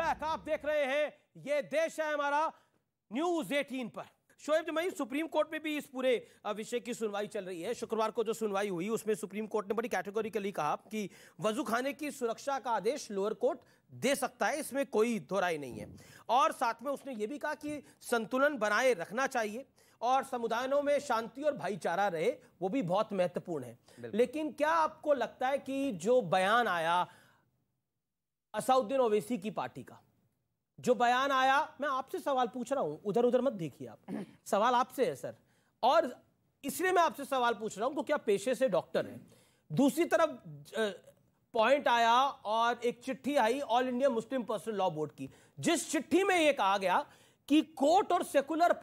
Back. आप देख रहे हैं ये देश है हमारा न्यूज 18 पर। शोएब जमाई, सुप्रीम कोर्ट में भी इस पूरे विषय की सुनवाई चल रही है। शुक्रवार को जो सुनवाई हुई उसमें सुप्रीम कोर्ट ने बड़ी कैटेगोरिकली कहा कि वजू खाने की सुरक्षा का आदेश लोअर कोर्ट दे सकता है, इसमें कोई दो राय नहीं है। और साथ में उसने ये भी कहा कि संतुलन बनाए रखना चाहिए और समुदायों में शांति और भाईचारा रहे, वो भी बहुत महत्वपूर्ण है। लेकिन क्या आपको लगता है कि जो बयान आया असदुद्दीन ओवैसी की पार्टी का, जो बयान आया, मैं आपसे सवाल पूछ रहा हूं, उधर उधर मत देखिए आप, सवाल आपसे है सर, और इसलिए मैं आपसे सवाल पूछ रहा हूं क्योंकि आप पेशे से डॉक्टर हैं। दूसरी तरफ पॉइंट आया और एक चिट्ठी आई All India Muslim Personal Law Board की, जिस चिट्ठी में यह कहा गया कि कोर्ट और सेकुलर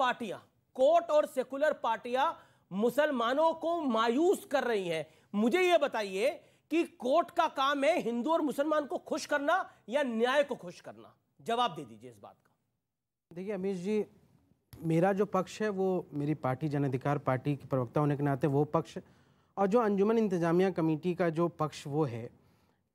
पार्टियां मुसलमानों को मायूस कर रही हैं। मुझे यह बताइए कि कोर्ट का काम है हिंदू और मुसलमान को खुश करना या न्याय को खुश करना? जवाब दे दीजिए इस बात का। देखिए अमीश जी, मेरा जो पक्ष है वो मेरी पार्टी जन अधिकार पार्टी के प्रवक्ता होने के नाते वो पक्ष, और जो अंजुमन इंतजामिया कमेटी का जो पक्ष वो है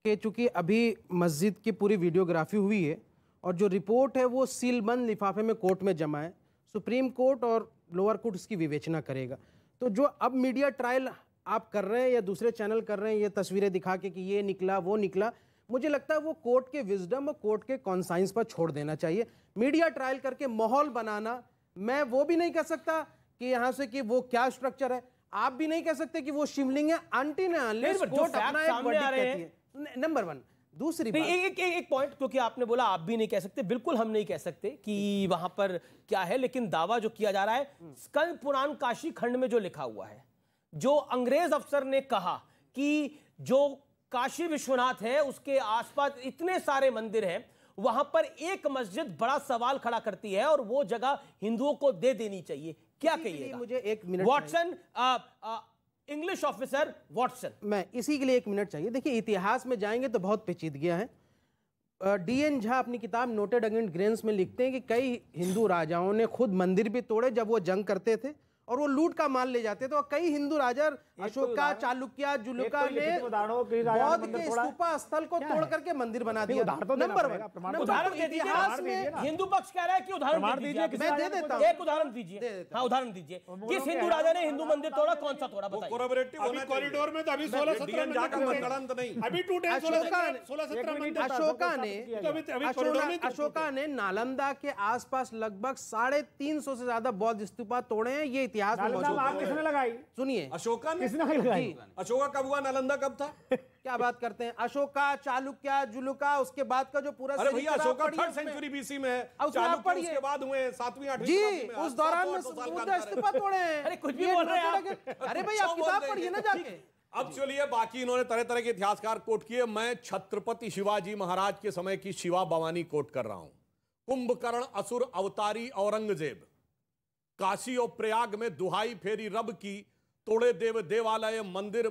कि चूँकि अभी मस्जिद की पूरी वीडियोग्राफी हुई है और जो रिपोर्ट है वो सीलबंद लिफाफे में कोर्ट में जमा है, सुप्रीम कोर्ट और लोअर कोर्ट इसकी विवेचना करेगा। तो जो अब मीडिया ट्रायल आप कर रहे हैं या दूसरे चैनल कर रहे हैं, ये तस्वीरें दिखा के कि ये निकला वो निकला, मुझे लगता है वो कोर्ट के विजडम और कोर्ट के कॉन्साइंस पर छोड़ देना चाहिए। मीडिया ट्रायल करके माहौल बनाना, मैं वो भी नहीं कह सकता कि यहाँ से कि वो क्या स्ट्रक्चर है, आप भी नहीं कह सकते कि वो शिवलिंग है, आंटी ने कोर्ट अपना एक वर्डिक्ट कहती है। Number one. दूसरी बात, एक पॉइंट, क्योंकि आपने बोला आप भी नहीं कह सकते, बिल्कुल हम नहीं कह सकते कि वहां पर क्या है, लेकिन दावा जो किया जा रहा है स्कंद पुराण काशी खंड में जो लिखा हुआ है, जो अंग्रेज अफसर ने कहा कि जो काशी विश्वनाथ है उसके आसपास इतने सारे मंदिर हैं, वहां पर एक मस्जिद बड़ा सवाल खड़ा करती है और वो जगह हिंदुओं को दे देनी चाहिए। क्या कहिएगा? मुझे एक minute Watson, English officer Watson, मैं इसी के लिए एक मिनट चाहिए। देखिए इतिहास में जाएंगे तो बहुत पेचीदगियां हैं। डीएन झा अपनी किताब नोटेड अगेंस्ट ग्रेन्स में लिखते हैं कि कई हिंदू राजाओं ने खुद मंदिर भी तोड़े जब वो जंग करते थे और वो लूट का माल ले जाते थे, और कई हिंदू राजा अशोका, चालुक्य, जुलुका ने बौद्ध के स्तूपा स्थल को तोड़ करके मंदिर बना दिया। नंबर वन, उदाहरण इतिहास में हिंदू पक्ष कह रहा है कि उदाहरण दीजिए, मैं दे देता हूं, एक उदाहरण दीजिए। हाँ, उदाहरण दीजिए। किस हिंदू राजा ने हिंदू मंदिर तोड़ा, कौन सा तोड़ा, बताइए। कॉरिडोर में तो अभी 16-17 अभी टूटे, अशोका ने नालंदा के आसपास लगभग 350 से ज्यादा बौद्ध स्तूपा तोड़े हैं। ये इतिहास में किसने लगाई? सुनिए, अशोका ने किसने लगाई? अशोका कब हुआ, नालंदा कब था? क्या बात करते हैं? अशोका, चालुक्य, जुलुका, उसके बाद का जो पूरा, अरे भैया अशोका 3rd सेंचुरी बीसी में है, चालुक्य उसके बाद हुए 7वीं 8वीं जी, उस दौरान में बौद्ध स्तूपा तोड़े हैं। अरे कुछ भी बोल रहे हैं। अरे भाई आप किताब पढ़िए ना जाके। अब चलिए, बाकी इन्होंने तरह तरह के इतिहासकार कोट किए, मैं छत्रपति शिवाजी महाराज के समय की शिवा भवानी कोट कर रहा हूं। कुंभकर्ण असुर अवतारी औरंगजेब, काशी और प्रयाग में दुहाई फेरी रब की, तोड़े देव देवालय मंदिर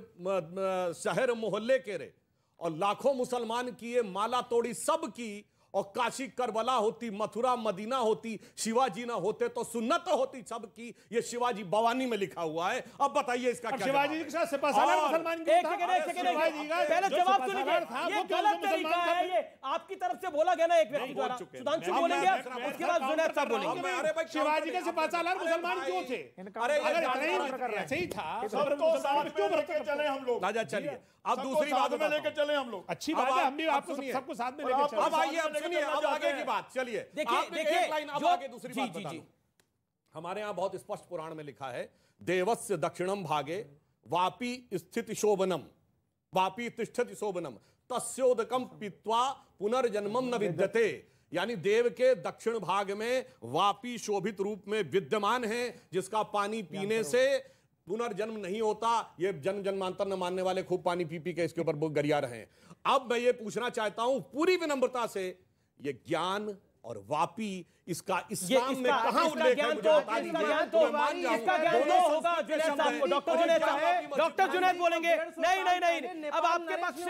शहर मोहल्ले के रे, और लाखों मुसलमान किए माला तोड़ी सब की, और काशी करबला होती, मथुरा मदीना होती, शिवाजी ना होते तो सुन्नत होती सबकी। ये शिवाजी भवानी में लिखा हुआ है। अब बताइए इसका क्या? शिवाजी के साथ सिपाहीसालार मुसलमान क्यों था? पहले जवाब सुनिए, ये गलत तरीका है, ये आपकी तरफ से बोला गया ना एक व्यक्ति द्वारा। सुधांशु बोलेंगे, उसके बाद जुनैद साहब बोलेंगे। अरे भाई, शिवाजी के सिपाहीसालार मुसलमान क्यों थे? अरे अगर ऐसे ही था सबको साथ क्यों लेके चले हम लोग? राजा चलिए, अब दूसरी बात में लेके चले हम लोग। अच्छी बात है, हम भी आपको सबको साथ में लेके चले। अब आइए, अब सुनिए, अब आगे की बात। चलिए देखिए एक लाइन अब आगे दूसरी बात बता दूं। हमारे यहां बहुत स्पष्ट पुराण में लिखा है, देवस्य दक्षिणम भागे वापी स्थिति शोभनम, वापी तिष्ठति शोभनम तस्योदकम पीत्वा पुनर्जन्मम न विद्यते। यानी देव के दक्षिण भाग में वापी शोभित रूप में विद्यमान है, जिसका पानी पीने से पुनर्जन्म नहीं होता। ये जन्म जन्मांतर न मानने वाले खूब पानी पी पी के इसके ऊपर गरिया रहे हैं। अब मैं ये पूछना चाहता हूं पूरी विनम्रता से, ये ज्ञान और वापी इसका इस्लाम में कहां उल्लेख है? डॉक्टर जुनैद बोलेंगे। नहीं, अब आपके पक्ष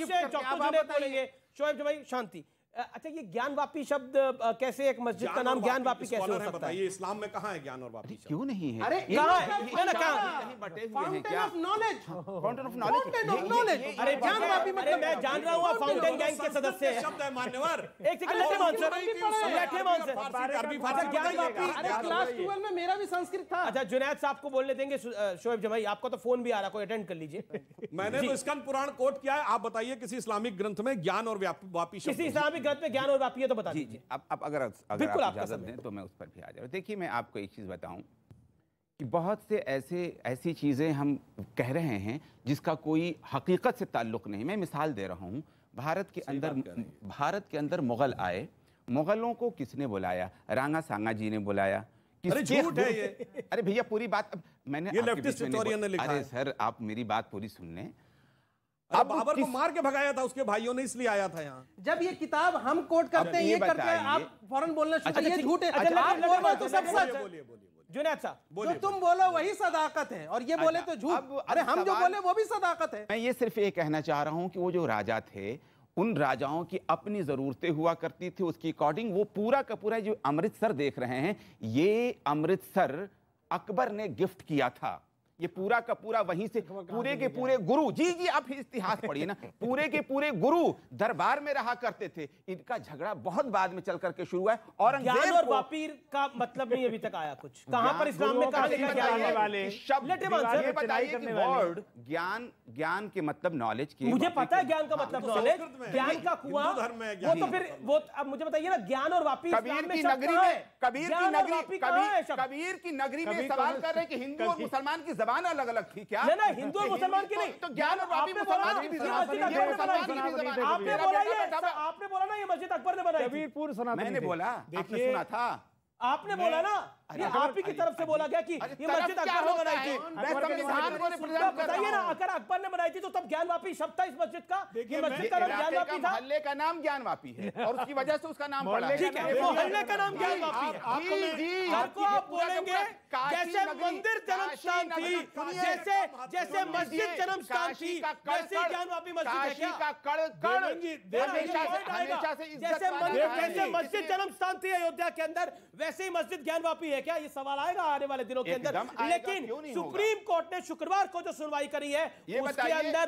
से डॉक्टर जुनैद बोलेंगे। शोएब जमाई शांति, अच्छा, ये ज्ञानवापी शब्द कैसे, एक मस्जिद का नाम ज्ञानवापी कैसे हो सकता है? इस्लाम में कहाँ है ज्ञान और वापी शब्द? क्यों नहीं है? अरे कहाँ है? कहीं बटे हुए हैं फाउंटेन क्या? Of knowledge, fountain of knowledge. अरे ज्ञानवापी मतलब मैं जान रहा हूँ, फाउंटेन गैंग के सदस्य हैं। शब्द है मान्यवर। एक second, let him answer, let him answer. अरबी अच्छा, फारसी ज्ञानवापी, अरे क्लास 12 में मेरा भी संस्कृत था। अच्छा जुनैद साहब को बोलने देंगे। शोएब जमाई, आपको तो फोन भी आ रहा, कोई अटेंड कर लीजिए। मैंने तो स्कंद पुराण कोट किया है, आप बताइए किसी इस्लामिक ग्रंथ में ज्ञान और वापी शब्द? किसी इस्लामिक ग्रंथ में ज्ञान और वापी है तो बता जी दीजिए। अब अगर आप इजाजत दें तो मैं उस पर भी आ जाऊँ। देखिए, मैं आपको एक चीज़ बताऊं कि बहुत से ऐसी चीज़ें हम कह रहे हैं जिसका कोई हकीकत से ताल्लुक़ नहीं। मैं मिसाल दे रहा हूँ, भारत के अंदर मुग़ल आए, मुग़लों को किसने बुलाया? रांगा सांगा जी ने बुलाया। अरे झूठ है ये। अरे भैया, पूरी बात मैंने ये लेफ्टिस्ट हिस्टोरियन ने लिखा है। अरे सर, आप मेरी बात पूरी सुन लें। अब बाबर को मार के भगाया था उसके भाइयों ने, इसलिए आया था यहाँ। जब ये किताब हम कोट करते हैं, ये करते हैं, आप फौरन बोलना शुरू करिए, झूठ है। अच्छा, आप बोल रहे हो तो सब सच है। बोलिए। जुनैद साहब, जो तुम बोलो वही सदाकत है, और ये बोले तो झूठ। अरे हम जो बोले वो भी सदाकत है। मैं ये सिर्फ ये कहना चाह रहा हूं कि वो जो राजा थे, उन राजाओं की अपनी ज़रूरतें हुआ करती थी, उसकी अकॉर्डिंग वो पूरा का पूरा जो अमृतसर देख रहे हैं, ये अमृतसर अकबर ने गिफ्ट किया था। ये पूरा का पूरा वहीं से पूरे के पूरे गुरु, जी आप इतिहास पढ़िए ना, पूरे के पूरे गुरु दरबार में रहा करते थे। इनका झगड़ा बहुत बाद में चल करके शुरू हुआ है। और ज्ञान और वापी का मतलब नहीं अभी तक आया कुछ। कहां पर इस्लाम में कहां लिखा गया है? शब्द ये बताइए कि वर्ड ज्ञान के मतलब नॉलेज की। मुझे पता है ज्ञान का मतलब नॉलेज, ज्ञान का कुआं, वो तो फिर वो अब मुझे बताइए ना, ज्ञान और वापी कबीर की नगरी में, कबीर की नगरी में सवाल कर रहे हैं कि हिंदू और मुसलमान की जबान अलग अलग थी क्या? नहीं, हिंदू और मुसलमान की नहीं। तो ज्ञान और वापी मुसलमान की भी जबान। आपने बोला ना ये मस्जिद अकबर ने बनाई। कबीरपुर सनातन मैंने बोला, आपने सुना था? आपने बोला ना, ये आप ही की तरफ से बोला गया कि ये मस्जिद अकबर ने बनाई थी। संविधान को रिप्रेजेंट कर बताइए ना, अगर अकबर ने बनाई थी तो तब ज्ञानवापी शब्द था इस मस्जिद का। ये मस्जिद का नाम ज्ञानवापी था। मोहल्ले का नाम ज्ञानवापी है और उसकी वजह से उसका नाम पड़ा। ठीक है, मोहल्ले का नाम ज्ञानवापी है। आपको आप बोलेंगे जैसे मंदिर जन्म स्थान थी, जैसे मस्जिद जन्म स्थान थी, वैसे ज्ञानवापी मस्जिद है क्या? जैसे मस्जिद जन्म स्थान थी अयोध्या के अंदर, वैसे ही मस्जिद ज्ञानवापी है क्या? ये सवाल आएगा आने वाले दिनों के अंदर। लेकिन सुप्रीम कोर्ट ने शुक्रवार को जो सुनवाई करी है, उसके अंदर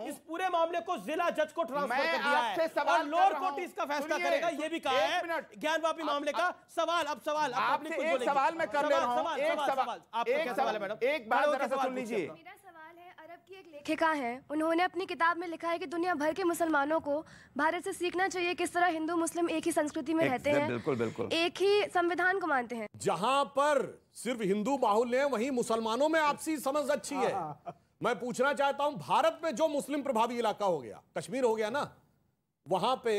इस पूरे मामले को जिला जज को ट्रांसफर कर दिया है और लोअर कोर्ट इसका फैसला करेगा, ये भी कहा है ज्ञानवापी मामले का। सवाल मैं कर ले रहा हूं, एक बात जरा सा सुन लीजिए। की एक लेखिका है, उन्होंने अपनी किताब में लिखा है कि दुनिया भर के मुसलमानों को भारत से सीखना चाहिए किस तरह हिंदू मुस्लिम एक ही संस्कृति में रहते हैं, बिल्कुल एक ही संविधान को मानते हैं। जहां पर सिर्फ हिंदू बाहुल्य है, वहीं मुसलमानों में आपसी समझ अच्छी है। मैं पूछना चाहता हूं, भारत में जो मुस्लिम प्रभावी इलाका हो गया, कश्मीर हो गया ना, वहां पे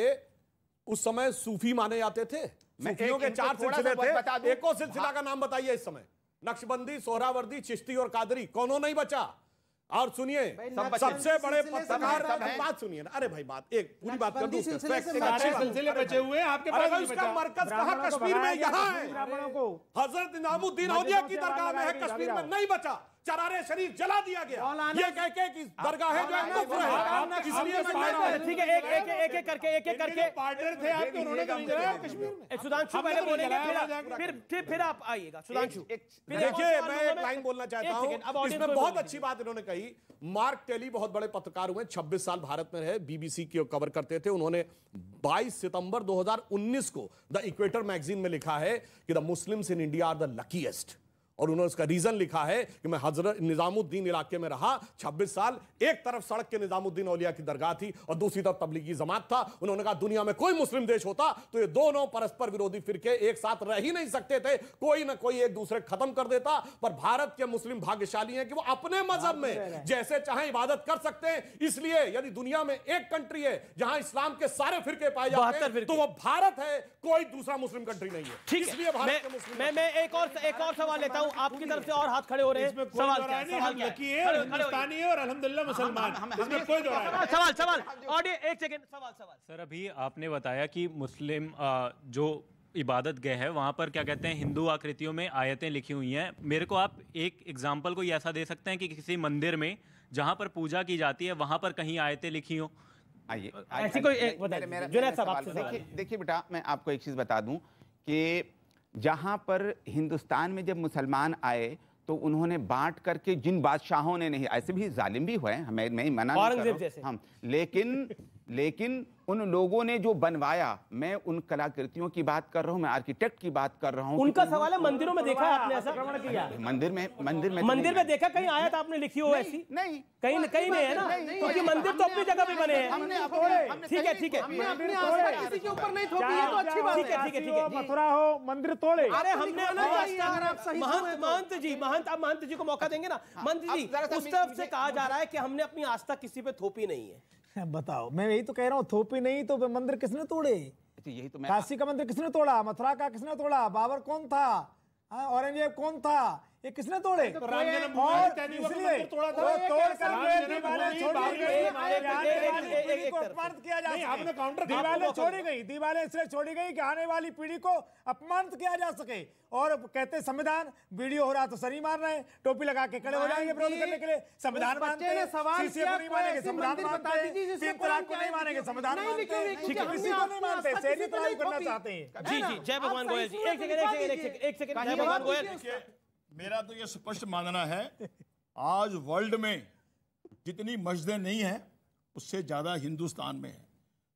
उस समय सूफी माने जाते थे। सूफियों के 4 सिलसिले थे। एक और सिलसिला का नाम बताइए इस समय। नक्शबंदी, सोहरावर्दी, चिश्ती और कादरी। कौनों नहीं बचा? और सुनिए, सबसे बड़े पत्रकार, बात सुनिए ना। अरे भाई, बात एक पूरी बात कर दूं। सिलसिले बचे हुए आपके पास। उसका मरकज कहां? कश्मीर में यहाँ है। हजरत निजामुद्दीन औलिया की दरगाह में है, कश्मीर में नहीं बचा। चरारे शरीफ जला दिया गया, ये कह के कि दरगाह है जो है कुफ्र है, इसलिए मैं ठीक है, एक एक करके पार्टनर थे आपके, उन्होंने कभी जलाया कश्मीर में। सुधांशु पहले बोलेंगे, फिर आप आइएगा। सुधांशु, देखिए, मैं एक लाइन बोलना चाहता हूं, इसमें बहुत अच्छी बात इन्होंने कही। मार्क टेली बहुत बड़े पत्रकार हुए, 26 साल भारत में रहे, बीबीसी की कवर करते थे। उन्होंने 22 सितंबर 2019 को द इक्वेटर मैगजीन में लिखा है कि the Muslims in India are the luckiest. और उन्होंने उसका रीजन लिखा है कि मैं हजरत निजामुद्दीन इलाके में रहा 26 साल। एक तरफ सड़क के निजामुद्दीन औलिया की दरगाह थी और दूसरी तरफ तबलीगी जमात था। उन्होंने कहा दुनिया में कोई मुस्लिम देश होता तो ये दोनों परस्पर विरोधी फिरके एक साथ रह ही नहीं सकते थे, कोई ना कोई एक दूसरे खत्म कर देता। पर भारत के मुस्लिम भाग्यशाली हैं कि वो अपने मजहब में जैसे चाहे इबादत कर सकते हैं। इसलिए यदि दुनिया में एक कंट्री है जहां इस्लाम के सारे फिरके पाए जाते हैं तो वो भारत है, कोई दूसरा मुस्लिम कंट्री नहीं है। ठीक है, मैं एक और सवाल लेता हूं आपकी तरफ से, और हाथ खड़े हो रहे हैं। सवाल क्या है? हिंदुस्तानी है और अल्हम्दुलिल्लाह मुसलमान, इसमें कोई सवाल ऑडियो, एक सेकंड, सवाल। सर, अभी आपने बताया कि मुस्लिम जो इबादत गए है वहाँ पर क्या कहते हैं हिंदू आकृतियों में आयतें लिखी हुई हैं। मेरे को आप एक एग्जाम्पल को ऐसा दे सकते हैं कि किसी मंदिर में जहाँ पर पूजा की जाती है वहाँ पर कहीं आयतें लिखी हो? आइए ऐसी कोई एक बताइए जुनैद साहब आपसे सवाल। देखिए बेटा, मैं आपको एक चीज़ बता दूं कि जहां पर हिंदुस्तान में जब मुसलमान आए तो उन्होंने बांट करके, जिन बादशाहों ने नहीं, ऐसे भी जालिम भी हुए, मैं मना नहीं कर रहा हूं, हम, लेकिन उन लोगों ने जो बनवाया, मैं उन कलाकृतियों की बात कर रहा हूं, मैं आर्किटेक्ट की बात कर रहा हूं। उनका सवाल है मंदिरों में देखा है आपने ऐसा किया? मंदिर में देखा कहीं आयत आपने लिखी हो ऐसी? नहीं, कहीं नहीं है ना, क्योंकि मंदिर तो अपनी जगह पे बने हैं। ठीक है किसी के ऊपर नहीं थोपी है तो अच्छी बात है। ठीक है मथुरा हो मंदिर तोड़े। अरे हमने महंत जी को मौका देंगे ना। महंत जी, उस तरफ से कहा जा रहा है कि हमने अपनी आस्था किसी पे थोपी नहीं है। बताओ, मैं यही तो कह रहा हूँ, थोपी नहीं तो मंदिर किसने तोड़े? यही तो मैं, काशी का मंदिर किसने तोड़ा? मथुरा का किसने तोड़ा? बाबर कौन था? औरंगजेब कौन था? ये किसने तोड़े? दीवारें इसलिए छोड़ी गई कि आने वाली पीढ़ी को अपमानित किया जा सके। और कहते संविधान, वीडियो हो रहा तो सरी मार रहे हैं, टोपी लगा के खड़े हो जाएंगे विरोध करने के लिए। संविधान मानते हैं, सीसीए नहीं मानेंगे, संविधान मानते हैं, तीन तलाक को नहीं मानेंगे, संविधान मानते हैं, किसी को नहीं मानते, शहरी तलाक करना चाहते हैं। जी जय भगवान गोयल जी, एक सेकंड जय भगवान गोयल। मेरा तो ये स्पष्ट मानना है, आज वर्ल्ड में जितनी मस्जिदें नहीं हैं उससे ज्यादा हिंदुस्तान में है।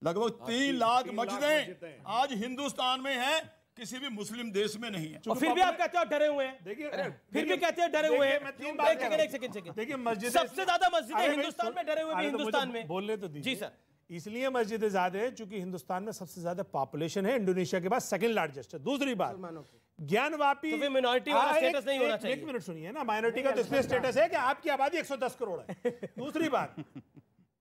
लगभग 3 लाख मस्जिदें आज हिंदुस्तान में हैं, किसी भी मुस्लिम देश में नहीं है। और फिर भी आप कहते हो डरे हुए हैं। देखिए, फिर भी कहते हैं डरे हुए हैं। एक सेकंड। देखिए, मस्जिद सबसे ज्यादा मस्जिदें हिंदुस्तान में, डरे हुए भी हिंदुस्तान में। बोलने तो दीजिए। जी सर। इसलिए मस्जिदें ज्यादा है क्योंकि हिंदुस्तान में सबसे ज्यादा पॉपुलेशन है, इंडोनेशिया के बाद सेकंड लार्जेस्ट है। दूसरी बात, ज्ञानवापी तो फिर मिनॉरिटी वाला स्टेटस नहीं होना चाहिए। एक मिनट सुनिए ना, माइनॉरिटी का तो इसलिए स्टेटस है कि आपकी आबादी 110 करोड़ है। दूसरी बात,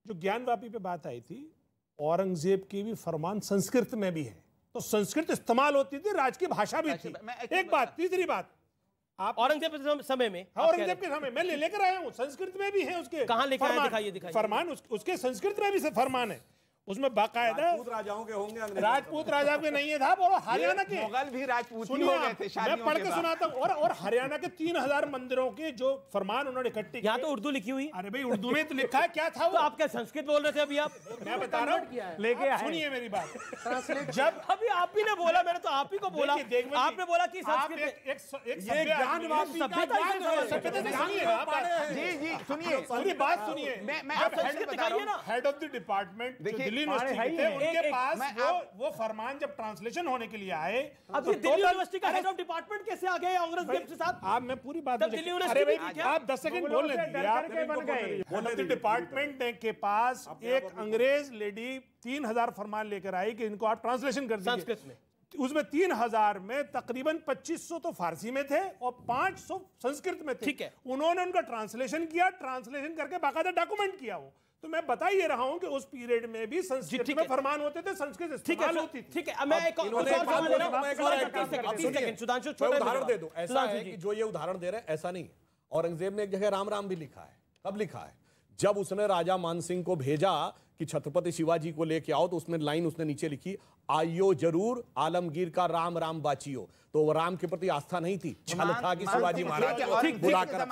जो ज्ञानवापी पे बात आई थी, औरंगजेब की भी फरमान संस्कृत में भी है, तो संस्कृत इस्तेमाल होती थी, राज की भाषा भी थी। एक बात। तीसरी बात, आप औरंगजेब के समय में, औरंगजेब के समय मैं लेकर आया हूँ, संस्कृत में भी है उसके। कहाँ लिखा है? दिखाइए फरमान उसके संस्कृत में भी फरमान है, उसमें बाकायदा राजपूत राजाओं के होंगे, राजपूत राजा के नहीं है था, और हरियाणा के मुगल भी राजपूत सुनिए, मैं पढ़ के सुनाता हूँ। और हरियाणा के 3000 मंदिरों के जो फरमान उन्होंने इकट्ठे, यहाँ तो उर्दू लिखी हुई। अरे भाई, उर्दू में तो लिखा है, क्या था वो? तो आप क्या संस्कृत बोल रहे थे अभी? आप मैं बता रहा हूँ, लेके सुनिए मेरी बात। जब अभी आप ही ने बोला, मैंने तो आप ही को बोला, आपने बोला कि सुनिए बात, सुनिए, head of the department Delhi university थे, उनके पास वो फरमान जब ट्रांसलेशन होने के लिए आए, अब दिल्ली यूनिवर्सिटी का हेड ऑफ डिपार्टमेंट कैसे आ गए औरंगजेब के साथ? आप, मैं पूरी बात, दिल्ली यूनिवर्सिटी आप 10 सेकंड बोल लें। हेड ऑफ द डिपार्टमेंट के पास एक अंग्रेज लेडी 3000 फरमान लेकर आई कि इनको आप ट्रांसलेशन कर दीजिए संस्कृत में। उसमें 3000 में तकरीबन 2500 तो फारसी में थे और 500 संस्कृत में थे। ठीक है, उन्होंने उनका ट्रांसलेशन किया, ट्रांसलेशन करके बाकायदा डॉक्यूमेंट किया वो। तो मैं बता ही रहा हूं कि उस पीरियड में भी संस्कृत में फरमान होते थे, संस्कृत इस्तेमाल होती थी। ठीक है, मैं एक उदाहरण दे दूं। ऐसा है कि जो ये उदाहरण दे रहे हैं ऐसा नहीं, औरंगजेब ने एक जगह राम राम भी लिखा है। कब लिखा है? जब उसने राजा मानसिंह को भेजा कि छत्रपति शिवाजी को लेके आओ, तो उसमें लाइन उसने नीचे लिखी, आइयो जरूर आलमगीर का राम राम बाचियो। तो वो राम के प्रति आस्था नहीं थी, छल था कि शिवाजी महाराज को बुलाकर